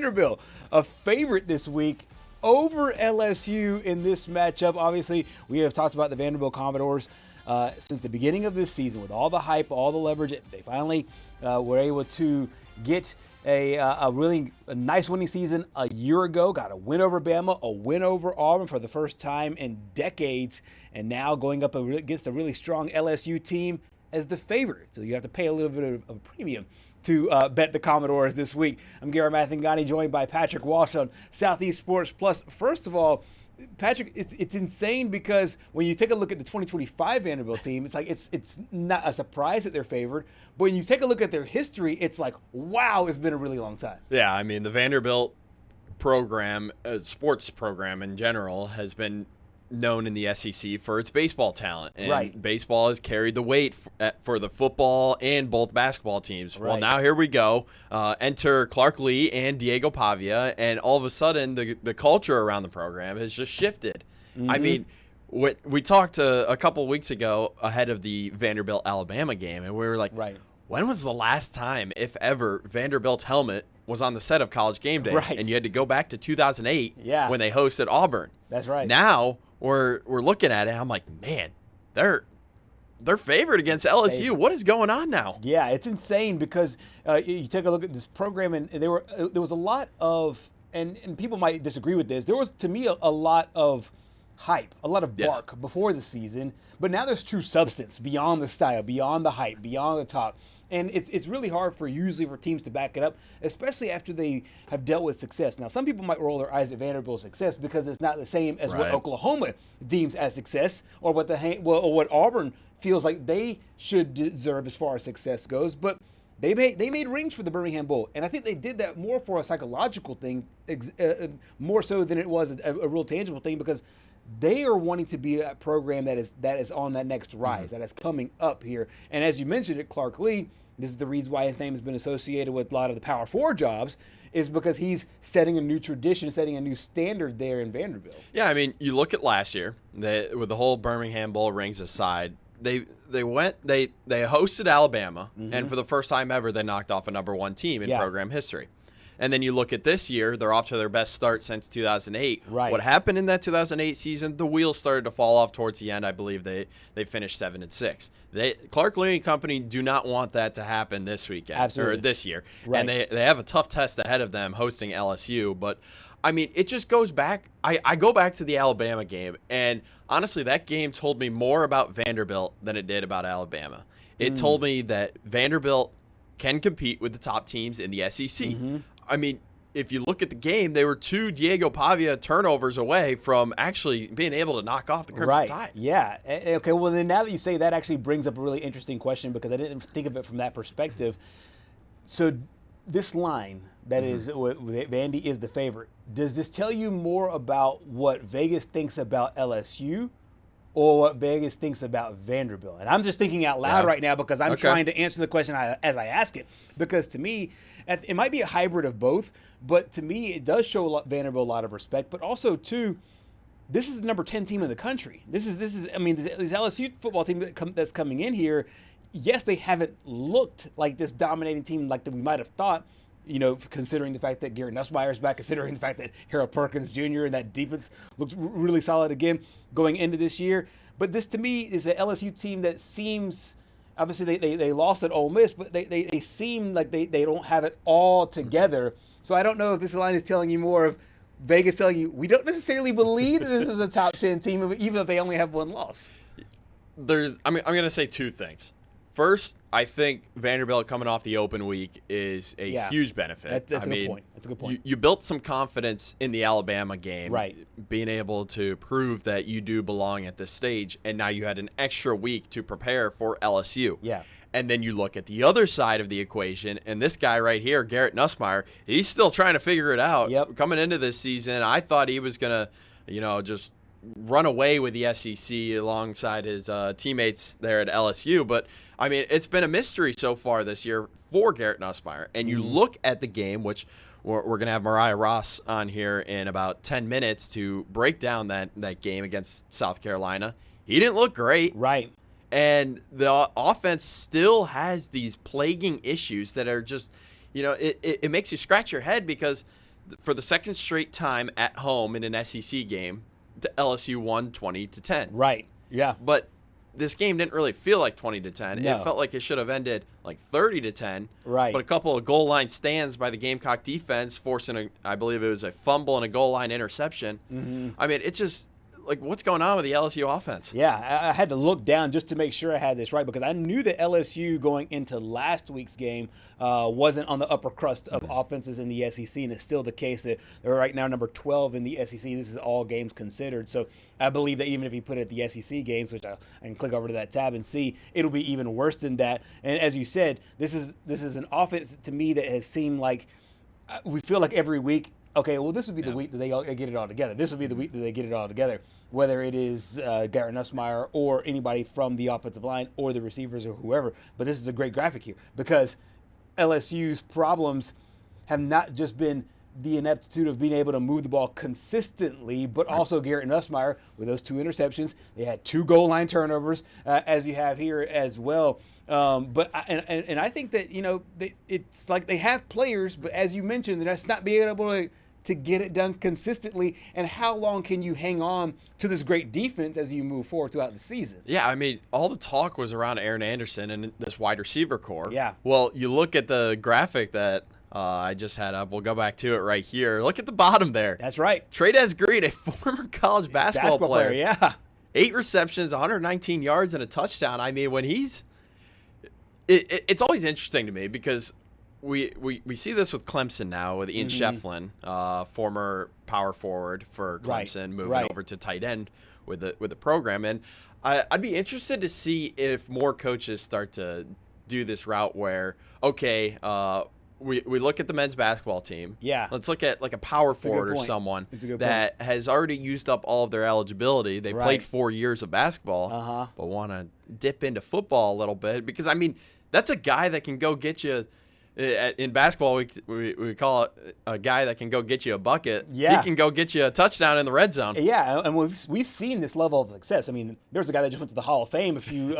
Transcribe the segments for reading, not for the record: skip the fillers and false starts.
Vanderbilt, a favorite this week over LSU in this matchup. Obviously, we have talked about the Vanderbilt Commodores since the beginning of this season with all the hype, all the leverage. They finally were able to get a really nice winning season a year ago. Got a win over Bama, a win over Auburn for the first time in decades, and now going up against a really strong LSU team as the favorite. So you have to pay a little bit of a premium to bet the Commodores this week. I'm Gerhard Mathangani, joined by Patrick Walsh on Southeast Sports Plus. First of all, Patrick, it's insane because when you take a look at the 2025 Vanderbilt team, it's not a surprise that they're favored. But when you take a look at their history, it's like, wow, it's been a really long time. Yeah, I mean, the Vanderbilt program, sports program in general, has been known in the SEC for its baseball talent. And right. Baseball has carried the weight for the football and both basketball teams. Right. Well, now here we go. Enter Clark Lee and Diego Pavia, and all of a sudden the culture around the program has just shifted. Mm-hmm. I mean, we talked a couple of weeks ago ahead of the Vanderbilt-Alabama game, and we were like, right. When was the last time, if ever, Vanderbilt's helmet was on the set of College Game Day? Right. And you had to go back to 2008 yeah. when they hosted Auburn. That's right. Now we're looking at it, I'm like, man, they're favored against LSU. What is going on now? Yeah, it's insane because you take a look at this program, and there was a lot of, and people might disagree with this, there was, to me, a lot of hype, a lot of bark yes. before the season, but now there's true substance beyond the style, beyond the hype, beyond the talk. And it's really hard for teams to back it up, especially after they have dealt with success. Now, some people might roll their eyes at Vanderbilt's success because it's not the same as what Oklahoma deems as success, or what Auburn feels like they should deserve as far as success goes. But they made rings for the Birmingham Bowl, and I think they did that more for a psychological thing, more so than it was a real tangible thing, because they are wanting to be a program that is on that next rise, that is coming up here. And as you mentioned it, Clark Lee, this is the reason why his name has been associated with a lot of the Power 4 jobs, is because he's setting a new tradition, setting a new standard there in Vanderbilt. Yeah, I mean, you look at last year, with the whole Birmingham Bowl rings aside, they hosted Alabama, and for the first time ever, they knocked off a #1 team in program history. And then you look at this year, they're off to their best start since 2008. Right. What happened in that 2008 season, the wheels started to fall off towards the end. I believe they finished 7-6. Clark Lee and company do not want that to happen this weekend. Absolutely. Or this year. Right. And they have a tough test ahead of them hosting LSU. But, I mean, it just goes back. I go back to the Alabama game, and honestly, that game told me more about Vanderbilt than it did about Alabama. It told me that Vanderbilt can compete with the top teams in the SEC. I mean, if you look at the game, they were 2 Diego Pavia turnovers away from actually being able to knock off the Crimson Tide. Yeah. Okay, well, then now that you say that, actually brings up a really interesting question, because I didn't think of it from that perspective. So this line that is Vandy is the favorite, does this tell you more about what Vegas thinks about LSU or what Vegas thinks about Vanderbilt? And I'm just thinking out loud right now because I'm trying to answer the question as I ask it. Because to me, it might be a hybrid of both, but to me, it does show Vanderbilt a lot of respect. But also, too, this is the number 10 team in the country. This is. I mean, this LSU football team that's coming in here, yes, they haven't looked like this dominating team like that we might have thought, considering the fact that Garrett Nussmeier is back, considering the fact that Harold Perkins Jr. and that defense looks really solid again going into this year. But this, to me, is an LSU team that seems, obviously they lost at Ole Miss, but they seem like they don't have it all together. So I don't know if this line is telling you more of Vegas telling you, we don't necessarily believe that this is a top 10 team, even if they only have one loss. I'm going to say two things. First, I think Vanderbilt coming off the open week is a huge benefit. That's a good point. That's a good point. You built some confidence in the Alabama game, right? Being able to prove that you do belong at this stage, and now you had an extra week to prepare for LSU. Yeah. And then you look at the other side of the equation, and this guy right here, Garrett Nussmeier, he's still trying to figure it out. Yep. Coming into this season, I thought he was going to, just run away with the SEC alongside his teammates there at LSU. But, I mean, it's been a mystery so far this year for Gerhard Mathangani. And you look at the game, which we're going to have Mariah Ross on here in about 10 minutes to break down that game against South Carolina. He didn't look great. Right. And the offense still has these plaguing issues that are just, it makes you scratch your head because for the second straight time at home in an SEC game, the LSU won 20-10. Right. Yeah. But this game didn't really feel like 20-10. No. It felt like it should have ended like 30-10. Right. But a couple of goal line stands by the Gamecock defense forcing I believe it was a fumble and a goal line interception. Mm-hmm. I mean, it just like what's going on with the LSU offense? Yeah, I had to look down just to make sure I had this right because I knew that LSU going into last week's game wasn't on the upper crust of offenses in the SEC, and it's still the case that they're right now number 12 in the SEC. This is all games considered. So I believe that even if you put it at the SEC games, which I can click over to that tab and see, it'll be even worse than that. And as you said, this is an offense to me that has seemed like we feel like every week, okay, well, this would be the week that they get it all together. This would be the week that they get it all together, whether it is Gerhard Nussmeier or anybody from the offensive line or the receivers or whoever. But this is a great graphic here because LSU's problems have not just been the ineptitude of being able to move the ball consistently, but also Gerhard Nussmeier with those 2 interceptions. They had 2 goal line turnovers, as you have here as well. But I think that it's like they have players, but as you mentioned, they're just not being able to get it done consistently. And how long can you hang on to this great defense as you move forward throughout the season? Yeah, I mean, all the talk was around Aaron Anderson and this wide receiver core. Yeah. Well, you look at the graphic that I just had up. We'll go back to it right here. Look at the bottom there. That's right. Trey'Dez Green, a former college basketball player. Yeah. 8 receptions, 119 yards, and a touchdown. I mean, when he's it's always interesting to me because we see this with Clemson now with Ian Shefflin, former power forward for Clemson, moving over to tight end with the program. And I'd be interested to see if more coaches start to do this route where, okay, we look at the men's basketball team. Yeah. Let's look at like a power forward or someone that has already used up all of their eligibility. They played 4 years of basketball, but want to dip into football a little bit because, I mean, that's a guy that can go get you. In basketball, we call it a guy that can go get you a bucket. Yeah. He can go get you a touchdown in the red zone. Yeah, and we've seen this level of success. I mean, there's a guy that just went to the Hall of Fame a few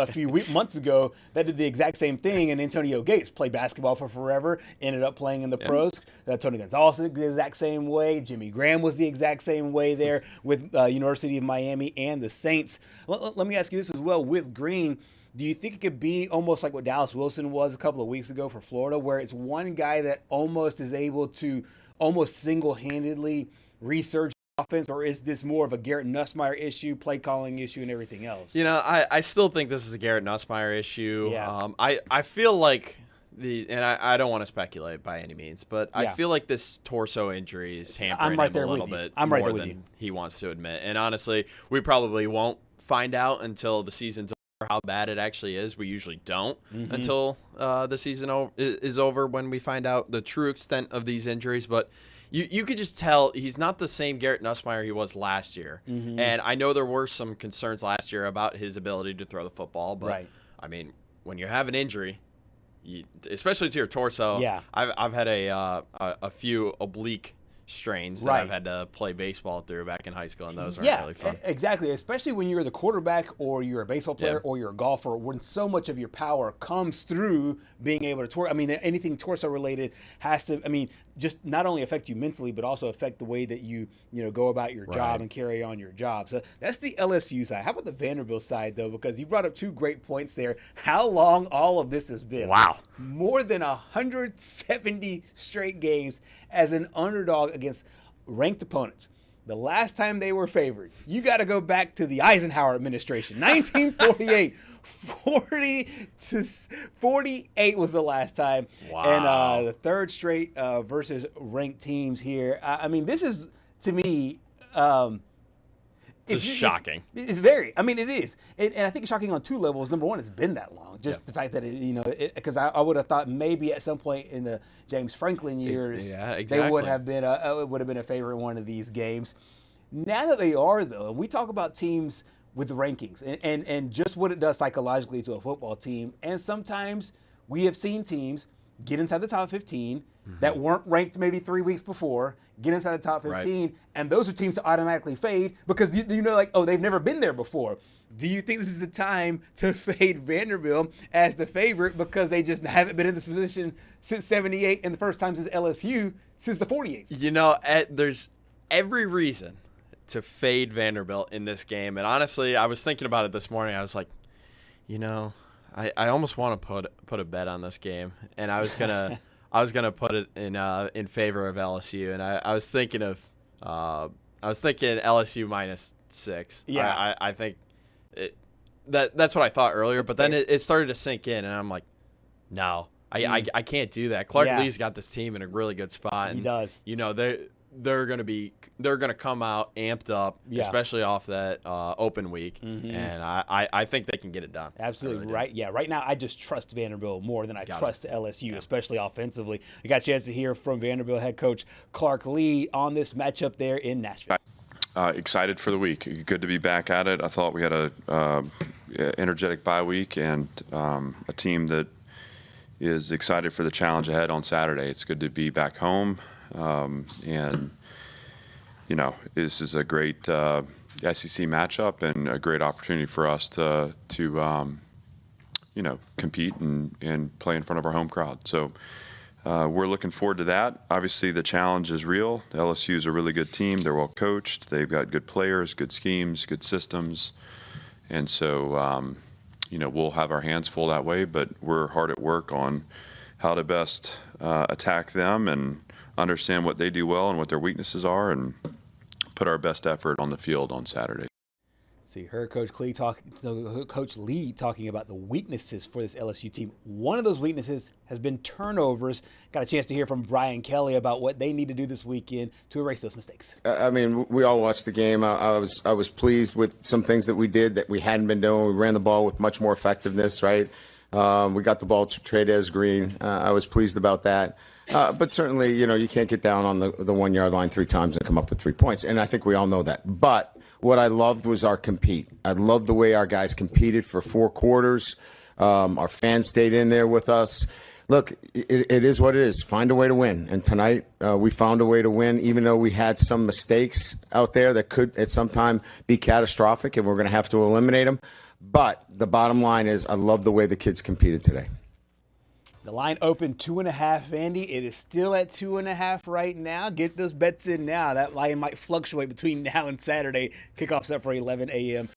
months ago that did the exact same thing, and Antonio Gates played basketball for forever, ended up playing in the pros. Tony Gonzalez the exact same way. Jimmy Graham was the exact same way there with University of Miami and the Saints. Let me ask you this as well with Green. Do you think it could be almost like what Dallas Wilson was a couple of weeks ago for Florida, where it's one guy that almost is able to almost single-handedly resurge the offense, or is this more of a Gerhard Nussmeier issue, play calling issue, and everything else? I still think this is a Gerhard Nussmeier issue. Yeah. I feel like I don't want to speculate by any means, but I feel like this torso injury is hampering him a little bit more than he wants to admit. And honestly, we probably won't find out until the season's over how bad it actually is. We usually don't until the season is over when we find out the true extent of these injuries. But you could just tell he's not the same Gerhard Nussmeier he was last year. And I know there were some concerns last year about his ability to throw the football. But, I mean, when you have an injury, especially to your torso, I've had a few oblique strains that I've had to play baseball through back in high school, and those aren't really fun. Exactly, especially when you're the quarterback or you're a baseball player or you're a golfer, when so much of your power comes through being able to torso. I mean, anything torso related has to, just not only affect you mentally, but also affect the way that you go about your job and carry on your job. So that's the LSU side. How about the Vanderbilt side, though? Because you brought up 2 great points there. How long all of this has been. Wow. More than 170 straight games as an underdog against ranked opponents. The last time they were favored, you got to go back to the Eisenhower administration. 1948, 40-48 was the last time. Wow. And the third straight versus ranked teams here. This is, to me, it's shocking. It's very. It is. And I think it's shocking on 2 levels. Number one, it's been that long. Just the fact that, because I would have thought maybe at some point in the James Franklin years, they would have been a favorite in one of these games. Now that they are, though, and we talk about teams with rankings and just what it does psychologically to a football team. And sometimes we have seen teams get inside the top 15 that weren't ranked maybe 3 weeks before, get inside the top 15, and those are teams to automatically fade because you know, like, oh, they've never been there before. Do you think this is a time to fade Vanderbilt as the favorite because they just haven't been in this position since 78 and the first time since LSU since the 48s? You know, there's every reason to fade Vanderbilt in this game. And honestly, I was thinking about it this morning. I was like, you know, I almost want to put a bet on this game, and I was gonna put it in favor of LSU. And I was thinking LSU -6. Yeah, I think that's what I thought earlier. But then it started to sink in, and I'm like, no, I can't do that. Clark Lee's got this team in a really good spot. And, he does. You know, they're gonna come out amped up, especially off that open week, and I think they can get it done. Absolutely right. Yeah, right now I just trust Vanderbilt more than I trust LSU, especially offensively. We got a chance to hear from Vanderbilt head coach Clark Lee on this matchup there in Nashville. Excited for the week. Good to be back at it. I thought we had a energetic bye week and a team that is excited for the challenge ahead on Saturday. It's good to be back home. And, you know, this is a great SEC matchup and a great opportunity for us to you know, compete and play in front of our home crowd. So we're looking forward to that. Obviously, the challenge is real. LSU is a really good team. They're well coached. They've got good players, good schemes, good systems. And so, you know, we'll have our hands full that way, but we're hard at work on how to best attack them and understand what they do well and what their weaknesses are and put our best effort on the field on Saturday. So you heard Coach Lee talking about the weaknesses for this LSU team. One of those weaknesses has been turnovers. Got a chance to hear from Brian Kelly about what they need to do this weekend to erase those mistakes. I mean, we all watched the game. I was pleased with some things that we did that we hadn't been doing. We ran the ball with much more effectiveness, right? We got the ball to Trades Green. I was pleased about that. But certainly, you know, you can't get down on the 1 yard line 3 times and come up with 3 points. And I think we all know that. But what I loved was our compete. I loved the way our guys competed for 4 quarters. Our fans stayed in there with us. Look, it is what it is. Find a way to win. And tonight we found a way to win, even though we had some mistakes out there that could at some time be catastrophic, and we're going to have to eliminate them. But the bottom line is I love the way the kids competed today. The line opened 2.5, Andy. It is still at 2.5 right now. Get those bets in now. That line might fluctuate between now and Saturday. Kickoff's up for 11 a.m.